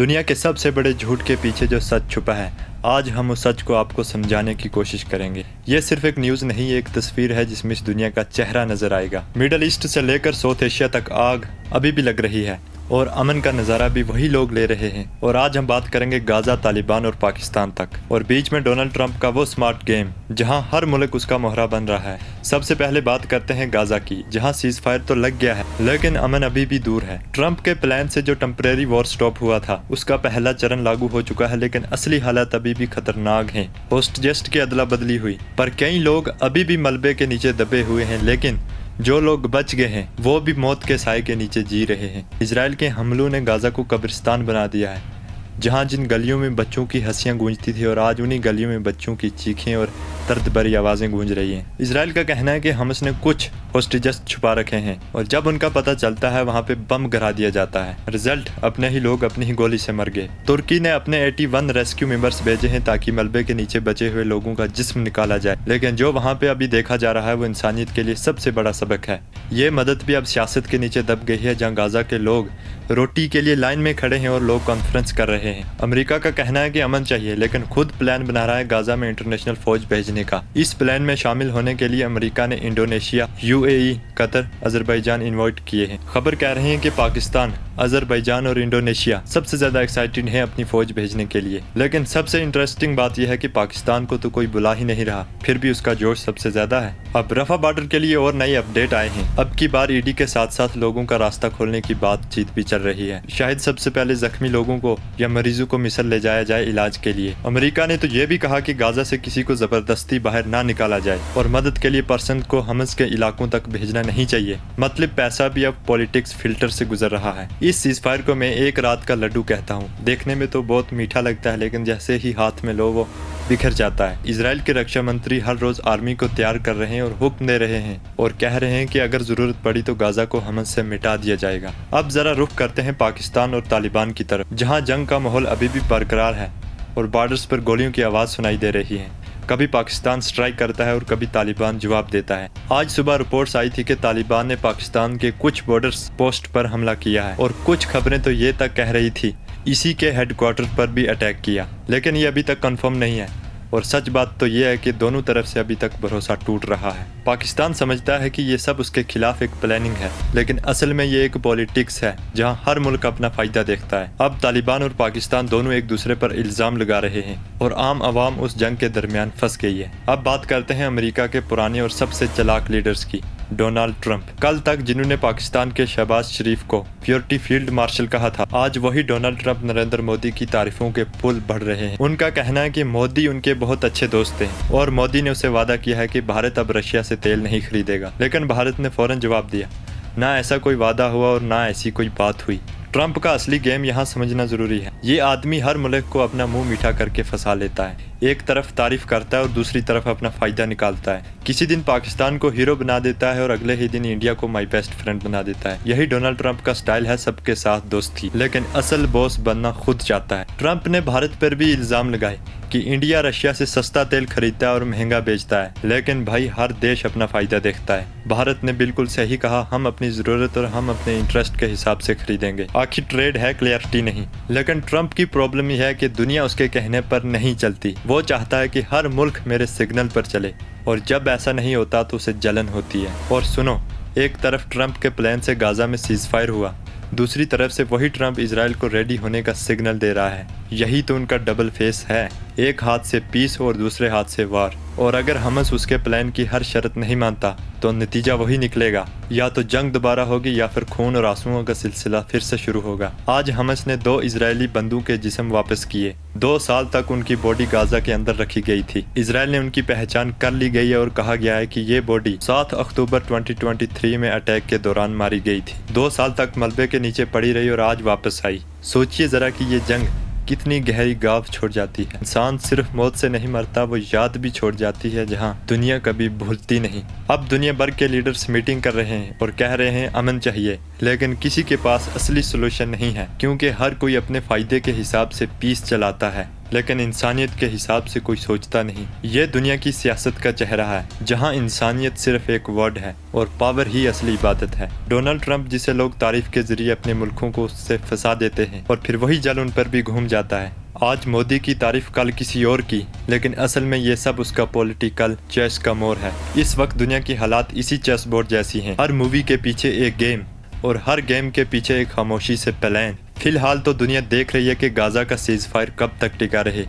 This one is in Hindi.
दुनिया के सबसे बड़े झूठ के पीछे जो सच छुपा है, आज हम उस सच को आपको समझाने की कोशिश करेंगे। ये सिर्फ एक न्यूज़ नहीं, ये एक तस्वीर है जिसमें इस दुनिया का चेहरा नजर आएगा। मिडल ईस्ट से लेकर साउथ एशिया तक आग अभी भी लग रही है और अमन का नज़ारा भी वही लोग ले रहे हैं। और आज हम बात करेंगे गाजा, तालिबान और पाकिस्तान तक, और बीच में डोनाल्ड ट्रंप का वो स्मार्ट गेम जहां हर मुल्क उसका मोहरा बन रहा है। सबसे पहले बात करते हैं गाजा की, जहां सीज फायर तो लग गया है लेकिन अमन अभी भी दूर है। ट्रंप के प्लान से जो टेम्परेरी वॉर स्टॉप हुआ था उसका पहला चरण लागू हो चुका है, लेकिन असली हालात अभी भी खतरनाक हैं। होस्ट जेस्ट की अदला बदली हुई पर कई लोग अभी भी मलबे के नीचे दबे हुए हैं, लेकिन जो लोग बच गए हैं वो भी मौत के साए के नीचे जी रहे हैं। इजराइल के हमलों ने गाजा को कब्रिस्तान बना दिया है, जहां जिन गलियों में बच्चों की हंसियां गूंजती थी और आज उन्हीं गलियों में बच्चों की चीखें और दर्द भरी आवाज़ें गूंज रही हैं। इजराइल का कहना है कि हमस ने कुछ होस्टेजेस छुपा रखे हैं और जब उनका पता चलता है वहां पे बम गिरा दिया जाता है। रिजल्ट, अपने ही लोग अपनी ही गोली से मर गए। तुर्की ने अपने 81 रेस्क्यू मेंबर्स भेजे हैं ताकि मलबे के नीचे बचे हुए लोगों का जिस्म निकाला जाए, लेकिन जो वहाँ पे अभी देखा जा रहा है वो इंसानियत के लिए सबसे बड़ा सबक है। ये मदद भी अब सियासत के नीचे दब गई है, जहाँ गाजा के लोग रोटी के लिए लाइन में खड़े हैं और लोग कॉन्फ्रेंस कर रहे हैं। अमेरिका का कहना है कि अमन चाहिए, लेकिन खुद प्लान बना रहा है गाजा में इंटरनेशनल फौज भेजने का। इस प्लान में शामिल होने के लिए अमेरिका ने Indonesia, UAE, Qatar, Azerbaijan invite किए हैं। खबर कह रही है कि पाकिस्तान, अजरबैजान और इंडोनेशिया सबसे ज्यादा एक्साइटेड है अपनी फौज भेजने के लिए। लेकिन सबसे इंटरेस्टिंग बात यह है कि पाकिस्तान को तो कोई बुला ही नहीं रहा, फिर भी उसका जोश सबसे ज्यादा है। अब रफा बॉर्डर के लिए और नए अपडेट आए हैं। अब की बार ईडी के साथ साथ लोगों का रास्ता खोलने की बातचीत भी चल रही है। शायद सबसे पहले जख्मी लोगों को या मरीजों को मिस्र ले जाया जाए इलाज के लिए। अमेरिका ने तो ये भी कहा कि गाजा से किसी को जबरदस्ती बाहर ना निकाला जाए और मदद के लिए पर्सन को हमस के इलाकों तक भेजना नहीं चाहिए। मतलब पैसा भी अब पॉलिटिक्स फिल्टर से गुजर रहा है। इस सीजफायर को मैं एक रात का लड्डू कहता हूँ। देखने में तो बहुत मीठा लगता है, लेकिन जैसे ही हाथ में लो वो बिखर जाता है। इजराइल के रक्षा मंत्री हर रोज आर्मी को तैयार कर रहे हैं और हुक्म दे रहे हैं और कह रहे हैं कि अगर जरूरत पड़ी तो गाजा को हमस से मिटा दिया जाएगा। अब जरा रुख करते हैं पाकिस्तान और तालिबान की तरफ, जहां जंग का माहौल अभी भी बरकरार है और बॉर्डर्स पर गोलियों की आवाज सुनाई दे रही है। कभी पाकिस्तान स्ट्राइक करता है और कभी तालिबान जवाब देता है। आज सुबह रिपोर्ट्स आई थी कि तालिबान ने पाकिस्तान के कुछ बॉर्डर पोस्ट पर हमला किया है और कुछ खबरें तो ये तक कह रही थी इसी के हेडक्वार्टर पर भी अटैक किया, लेकिन ये अभी तक कंफर्म नहीं है। और सच बात तो ये है कि दोनों तरफ से अभी तक भरोसा टूट रहा है। पाकिस्तान समझता है कि ये सब उसके खिलाफ एक प्लानिंग है, लेकिन असल में ये एक पॉलिटिक्स है जहां हर मुल्क अपना फायदा देखता है। अब तालिबान और पाकिस्तान दोनों एक दूसरे पर इल्जाम लगा रहे हैं और आम आवाम उस जंग के दरमियान फंस गई है। अब बात करते हैं अमेरिका के पुराने और सबसे चालाक लीडर्स की, डोनाल्ड ट्रंप। कल तक जिन्होंने पाकिस्तान के शहबाज शरीफ को प्योरिटी फील्ड मार्शल कहा था, आज वही डोनाल्ड ट्रंप नरेंद्र मोदी की तारीफों के पुल बढ़ रहे हैं। उनका कहना है कि मोदी उनके बहुत अच्छे दोस्त हैं और मोदी ने उसे वादा किया है कि भारत अब रशिया से तेल नहीं खरीदेगा, लेकिन भारत ने फौरन जवाब दिया, ना ऐसा कोई वादा हुआ और ना ऐसी कोई बात हुई। ट्रंप का असली गेम यहाँ समझना जरूरी है। ये आदमी हर मुल्क को अपना मुंह मीठा करके फंसा लेता है। एक तरफ तारीफ करता है और दूसरी तरफ अपना फायदा निकालता है। किसी दिन पाकिस्तान को हीरो बना देता है और अगले ही दिन इंडिया को माई बेस्ट फ्रेंड बना देता है। यही डोनाल्ड ट्रंप का स्टाइल है, सबके साथ दोस्ती, लेकिन असल बॉस बनना खुद चाहता है। ट्रंप ने भारत पर भी इल्जाम लगाए कि इंडिया रशिया से सस्ता तेल खरीदता है और महंगा बेचता है, लेकिन भाई हर देश अपना फायदा देखता है। भारत ने बिल्कुल सही कहा, हम अपनी जरूरत और हम अपने इंटरेस्ट के हिसाब से खरीदेंगे। आखिर ट्रेड है, क्लियरिटी नहीं। लेकिन ट्रंप की प्रॉब्लम यह है कि दुनिया उसके कहने पर नहीं चलती। वो चाहता है कि हर मुल्क मेरे सिग्नल पर चले, और जब ऐसा नहीं होता तो उसे जलन होती है। और सुनो, एक तरफ ट्रंप के प्लान से गाजा में सीजफायर हुआ, दूसरी तरफ से वही ट्रंप इजराइल को रेडी होने का सिग्नल दे रहा है। यही तो उनका डबल फेस है, एक हाथ से पीस और दूसरे हाथ से वार। और अगर हमस उसके प्लान की हर शर्त नहीं मानता तो नतीजा वही निकलेगा, या तो जंग दोबारा होगी या फिर खून और आंसुओं का सिलसिला फिर से शुरू होगा। आज हमस ने 2 इजरायली बंदूक के जिस्म वापस किए। 2 साल तक उनकी बॉडी गाजा के अंदर रखी गई थी। इजराइल ने उनकी पहचान कर ली गई है और कहा गया है कि ये बॉडी 7 अक्टूबर 2023 में अटैक के दौरान मारी गई थी। 2 साल तक मलबे के नीचे पड़ी रही और आज वापस आई। सोचिए जरा कि ये जंग कितनी गहरी गाव छोड़ जाती है। इंसान सिर्फ मौत से नहीं मरता, वो याद भी छोड़ जाती है जहां दुनिया कभी भूलती नहीं। अब दुनिया भर के लीडर्स मीटिंग कर रहे हैं और कह रहे हैं अमन चाहिए, लेकिन किसी के पास असली सोल्यूशन नहीं है, क्योंकि हर कोई अपने फायदे के हिसाब से पीस चलाता है लेकिन इंसानियत के हिसाब से कोई सोचता नहीं। ये दुनिया की सियासत का चेहरा है, जहां इंसानियत सिर्फ एक वर्ड है और पावर ही असली इबादत है। डोनाल्ड ट्रंप, जिसे लोग तारीफ के जरिए अपने मुल्कों को उससे फंसा देते हैं और फिर वही जल उन पर भी घूम जाता है। आज मोदी की तारीफ कल किसी और की, लेकिन असल में ये सब उसका पॉलिटिकल चेस का मोड़ है। इस वक्त दुनिया की हालात इसी चेस बोर्ड जैसी हैं। हर मूवी के पीछे एक गेम और हर गेम के पीछे एक खामोशी से प्लान। फिलहाल तो दुनिया देख रही है कि गाजा का सीज फायर कब तक टिका रहे।